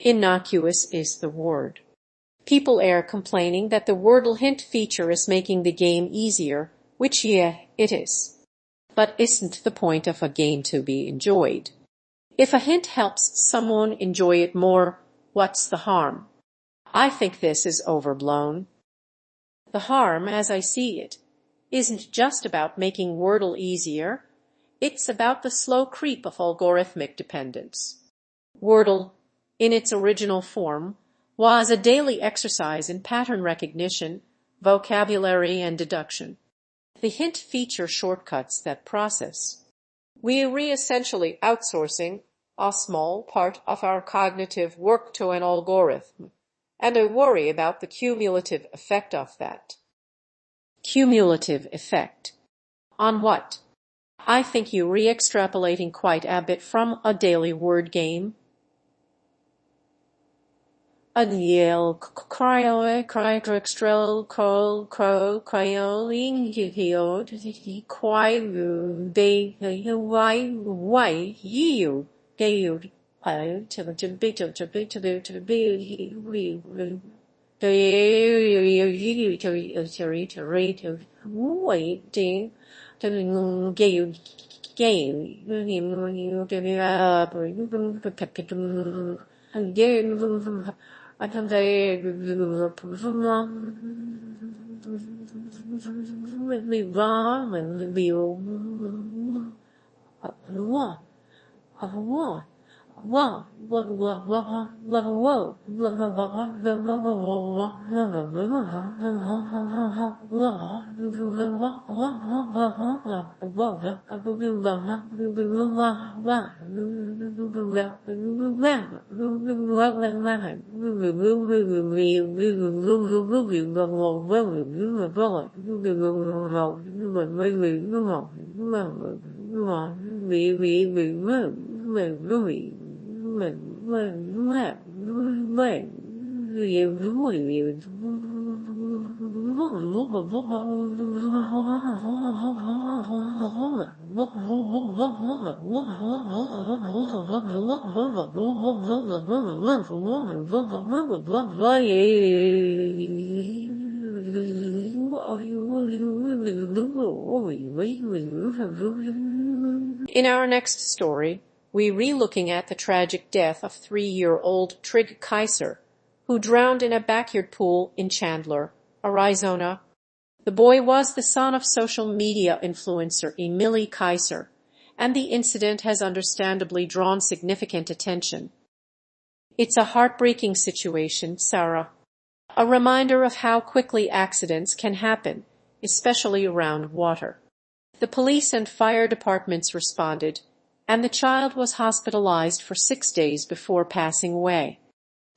Innocuous is the word. People are complaining that the Wordle hint feature is making the game easier, which yeah, it is. But isn't the point of a game to be enjoyed? If a hint helps someone enjoy it more, what's the harm? I think this is overblown. The harm, as I see it, isn't just about making Wordle easier. It's about the slow creep of algorithmic dependence. Wordle, in its original form, was a daily exercise in pattern recognition, vocabulary, and deduction. The hint feature shortcuts that process. We are essentially outsourcing a small part of our cognitive work to an algorithm, and I worry about the cumulative effect of that. Cumulative effect. On what? I think you're extrapolating quite a bit from a daily word game. Adiel cryo cryoextrel col cro cryoling quite they why you gave I to the big to big to the big we waiting to give game I can say In our next story, we re-looking at the tragic death of 3-year-old Trig Kaiser, who drowned in a backyard pool in Chandler, Arizona. The boy was the son of social media influencer Emily Kaiser, and the incident has understandably drawn significant attention. It's a heartbreaking situation, Sarah. A reminder of how quickly accidents can happen, especially around water. The police and fire departments responded, and the child was hospitalized for 6 days before passing away.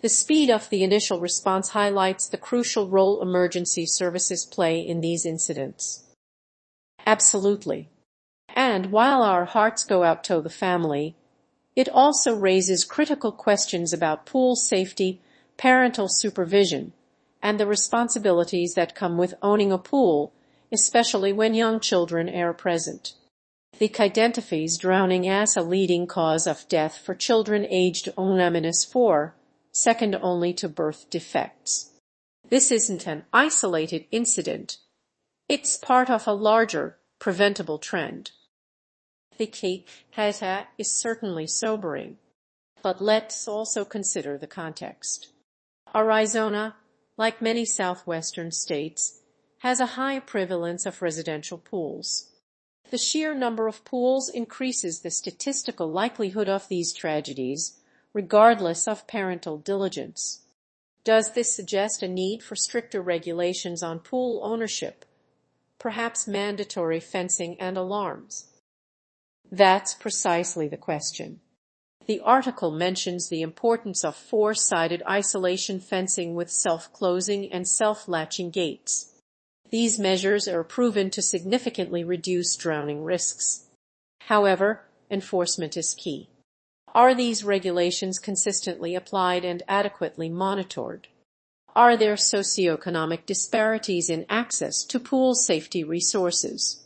The speed of the initial response highlights the crucial role emergency services play in these incidents. Absolutely. And while our hearts go out to the family, it also raises critical questions about pool safety, parental supervision, and the responsibilities that come with owning a pool, especially when young children are present. The identifies drowning as a leading cause of death for children aged -4, second only to birth defects. This isn't an isolated incident. It's part of a larger, preventable trend. The data is certainly sobering, but let's also consider the context. Arizona, like many southwestern states, has a high prevalence of residential pools. The sheer number of pools increases the statistical likelihood of these tragedies, regardless of parental diligence. Does this suggest a need for stricter regulations on pool ownership, perhaps mandatory fencing and alarms? That's precisely the question. The article mentions the importance of 4-sided isolation fencing with self-closing and self-latching gates. These measures are proven to significantly reduce drowning risks. However, enforcement is key. Are these regulations consistently applied and adequately monitored? Are there socioeconomic disparities in access to pool safety resources?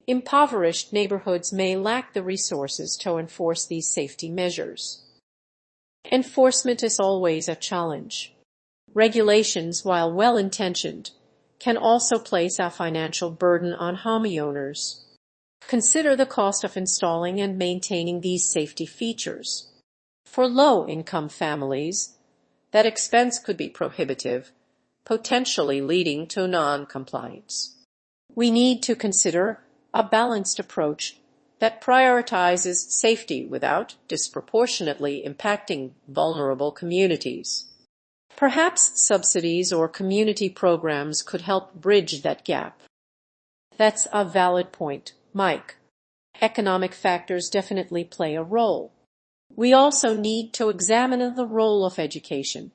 Impoverished neighborhoods may lack the resources to enforce these safety measures. Enforcement is always a challenge. Regulations, while well-intentioned, can also place a financial burden on homeowners. Consider the cost of installing and maintaining these safety features. For low-income families, that expense could be prohibitive, potentially leading to non-compliance. We need to consider a balanced approach that prioritizes safety without disproportionately impacting vulnerable communities. Perhaps subsidies or community programs could help bridge that gap. That's a valid point, Mike. Economic factors definitely play a role. We also need to examine the role of education.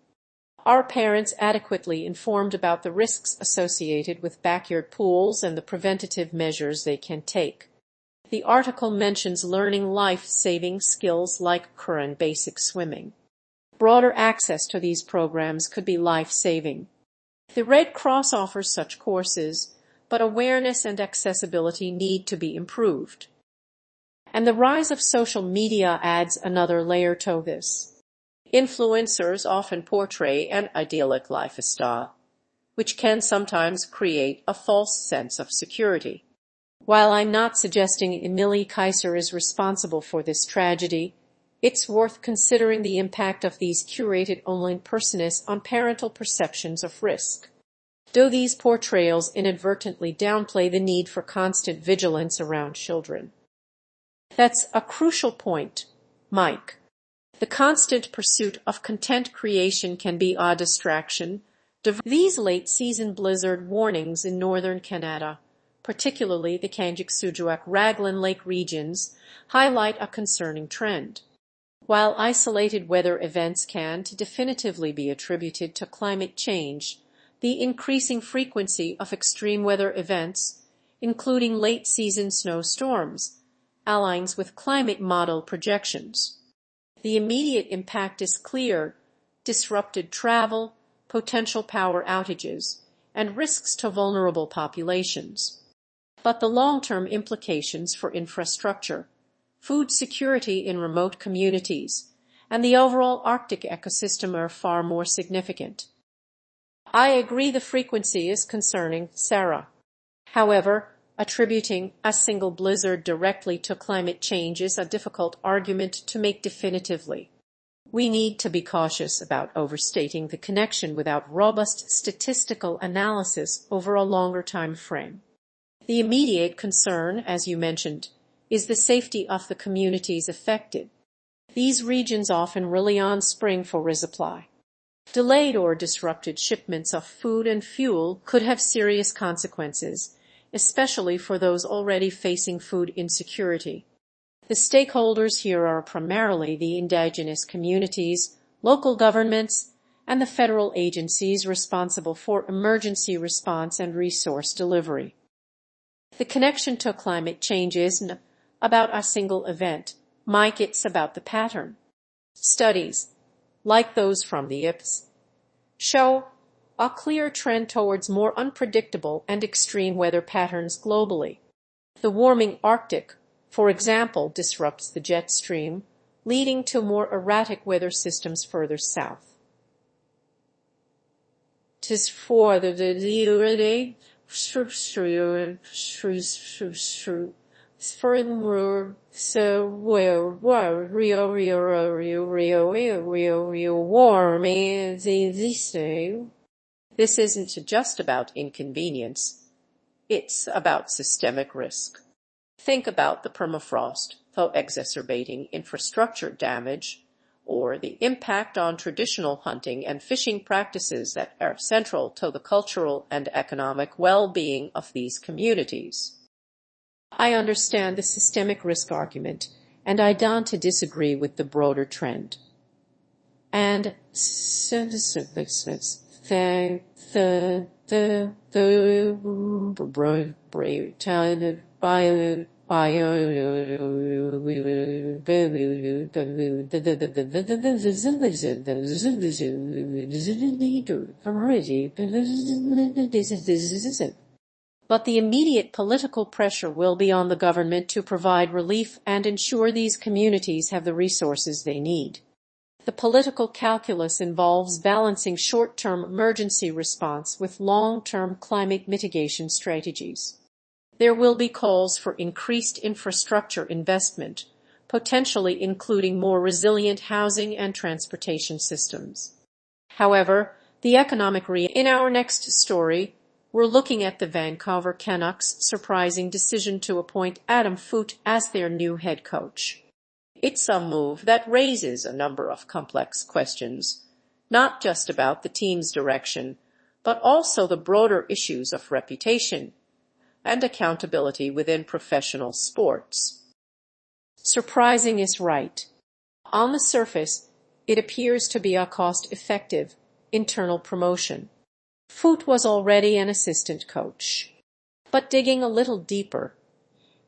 Are parents adequately informed about the risks associated with backyard pools and the preventative measures they can take? The article mentions learning life-saving skills like current basic swimming. Broader access to these programs could be life-saving. The Red Cross offers such courses, but awareness and accessibility need to be improved. And the rise of social media adds another layer to this. Influencers often portray an idyllic lifestyle, which can sometimes create a false sense of security. While I'm not suggesting Emily Kaiser is responsible for this tragedy, it's worth considering the impact of these curated online personas on parental perceptions of risk. Do these portrayals inadvertently downplay the need for constant vigilance around children? That's a crucial point, Mike. The constant pursuit of content creation can be a distraction. These late-season blizzard warnings in northern Canada, particularly the Kanjik-Sujuak-Raglan Lake regions, highlight a concerning trend. While isolated weather events can definitively be attributed to climate change, the increasing frequency of extreme weather events, including late-season snowstorms, aligns with climate model projections. The immediate impact is clear: disrupted travel, potential power outages, and risks to vulnerable populations. But the long-term implications for infrastructure, food security in remote communities, and the overall Arctic ecosystem are far more significant. I agree the frequency is concerning, Sarah. However, attributing a single blizzard directly to climate change is a difficult argument to make definitively. We need to be cautious about overstating the connection without robust statistical analysis over a longer time frame. The immediate concern, as you mentioned, is the safety of the communities affected. These regions often rely on spring for resupply. Delayed or disrupted shipments of food and fuel could have serious consequences, especially for those already facing food insecurity. The stakeholders here are primarily the indigenous communities, local governments, and the federal agencies responsible for emergency response and resource delivery. The connection to climate change isn't about a single event, Mike, it's about the pattern. Studies, like those from the IPCC, show a clear trend towards more unpredictable and extreme weather patterns globally. The warming Arctic, for example, disrupts the jet stream, leading to more erratic weather systems further south. Tis for the day, furthermore, so real warming this day. This isn't just about inconvenience, it's about systemic risk. Think about the permafrost, though exacerbating infrastructure damage, or the impact on traditional hunting and fishing practices that are central to the cultural and economic well-being of these communities. I understand the systemic risk argument, and I don't disagree with the broader trend. And but the immediate political pressure will be on the government to provide relief and ensure these communities have the resources they need. The political calculus involves balancing short-term emergency response with long-term climate mitigation strategies. There will be calls for increased infrastructure investment, potentially including more resilient housing and transportation systems. However, the economic in our next story, we're looking at the Vancouver Canucks' surprising decision to appoint Adam Foote as their new head coach. It's a move that raises a number of complex questions, not just about the team's direction, but also the broader issues of reputation and accountability within professional sports. Surprising is right. On the surface, it appears to be a cost-effective internal promotion. Foote was already an assistant coach. But digging a little deeper,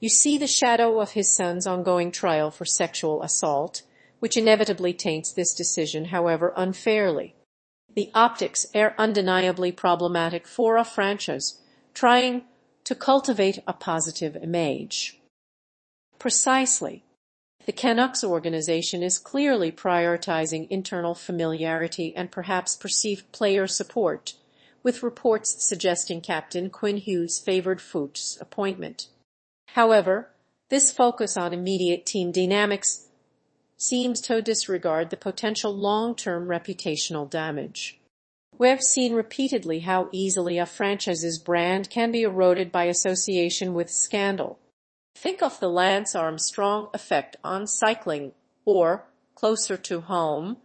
you see the shadow of his son's ongoing trial for sexual assault, which inevitably taints this decision, however unfairly. The optics are undeniably problematic for a franchise trying to cultivate a positive image. Precisely. The Canucks organization is clearly prioritizing internal familiarity and perhaps perceived player support, with reports suggesting Captain Quinn Hughes favored Foote's appointment. However, this focus on immediate team dynamics seems to disregard the potential long-term reputational damage. We've seen repeatedly how easily a franchise's brand can be eroded by association with scandal. Think of the Lance Armstrong effect on cycling, or, closer to home,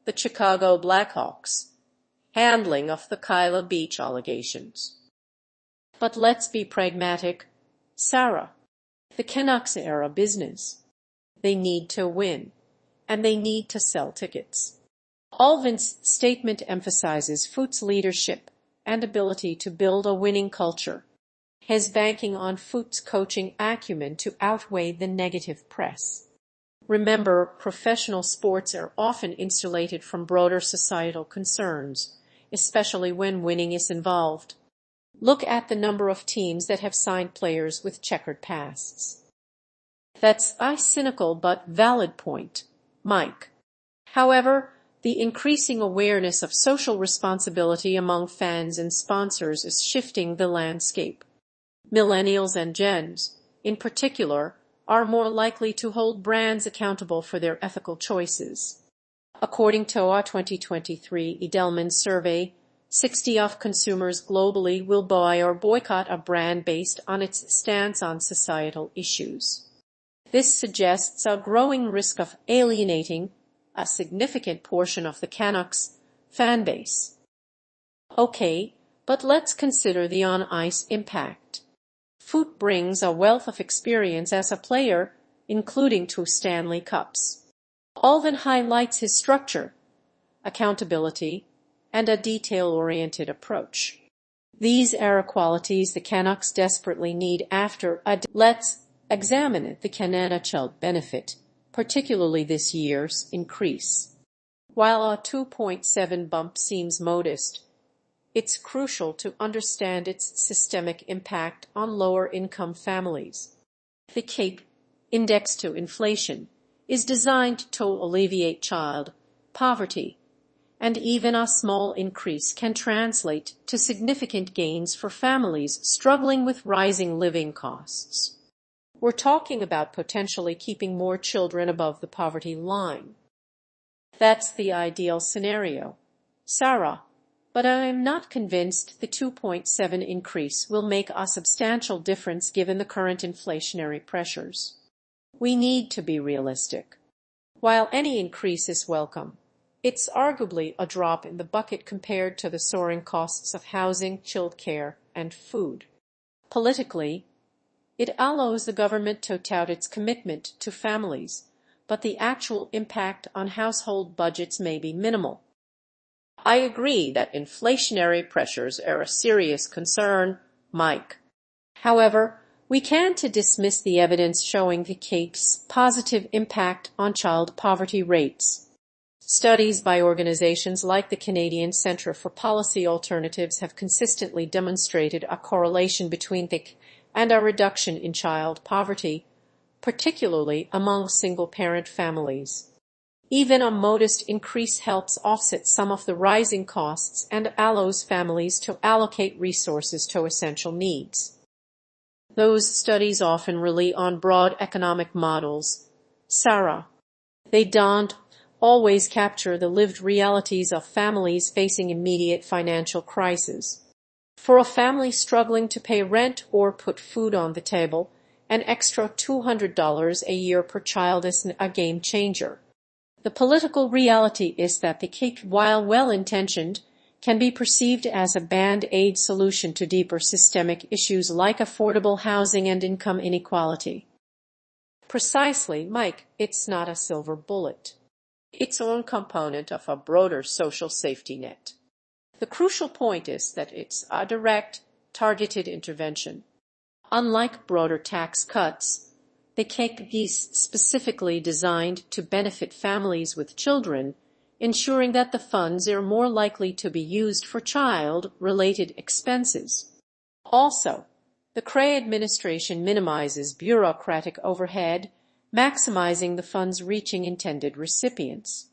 the Chicago Blackhawks' handling of the Kyla Beach allegations. But let's be pragmatic. Sarah, the Canucks are a business. They need to win, and they need to sell tickets. Alvin's statement emphasizes Foote's leadership and ability to build a winning culture, his banking on Foote's coaching acumen to outweigh the negative press. Remember, professional sports are often insulated from broader societal concerns, especially when winning is involved. Look at the number of teams that have signed players with checkered pasts. That's a cynical but valid point, Mike. However, the increasing awareness of social responsibility among fans and sponsors is shifting the landscape. Millennials and Gens, in particular, are more likely to hold brands accountable for their ethical choices. According to a 2023 Edelman survey, 60% of consumers globally will buy or boycott a brand based on its stance on societal issues. This suggests a growing risk of alienating a significant portion of the Canucks fan base. Okay, but let's consider the on-ice impact. Foote brings a wealth of experience as a player, including 2 Stanley Cups. Alvin highlights his structure, accountability, and a detail-oriented approach. These are qualities the Canucks desperately need after a Let's examine the Canada benefit, particularly this year's increase. While a 2.7 bump seems modest, it's crucial to understand its systemic impact on lower-income families. The CAPE, Index to Inflation, is designed to alleviate child poverty, and even a small increase can translate to significant gains for families struggling with rising living costs. We're talking about potentially keeping more children above the poverty line. That's the ideal scenario, Sarah, but I'm not convinced the 2.7 increase will make a substantial difference given the current inflationary pressures. We need to be realistic. While any increase is welcome, it's arguably a drop in the bucket compared to the soaring costs of housing, childcare, and food. Politically, it allows the government to tout its commitment to families, but the actual impact on household budgets may be minimal. I agree that inflationary pressures are a serious concern, Mike. However, we can't dismiss the evidence showing the CAPE's positive impact on child poverty rates. Studies by organizations like the Canadian Centre for Policy Alternatives have consistently demonstrated a correlation between CAPE and a reduction in child poverty, particularly among single-parent families. Even a modest increase helps offset some of the rising costs and allows families to allocate resources to essential needs. Those studies often rely on broad economic models. Sarah. They don't always capture the lived realities of families facing immediate financial crises. For a family struggling to pay rent or put food on the table, an extra $200 a year per child is a game changer. The political reality is that the kick, while well-intentioned, can be perceived as a band-aid solution to deeper systemic issues like affordable housing and income inequality. Precisely, Mike, it's not a silver bullet. It's one component of a broader social safety net. The crucial point is that it's a direct, targeted intervention. Unlike broader tax cuts, the cake is specifically designed to benefit families with children, ensuring that the funds are more likely to be used for child-related expenses. Also, the Cray administration minimizes bureaucratic overhead, maximizing the funds reaching intended recipients.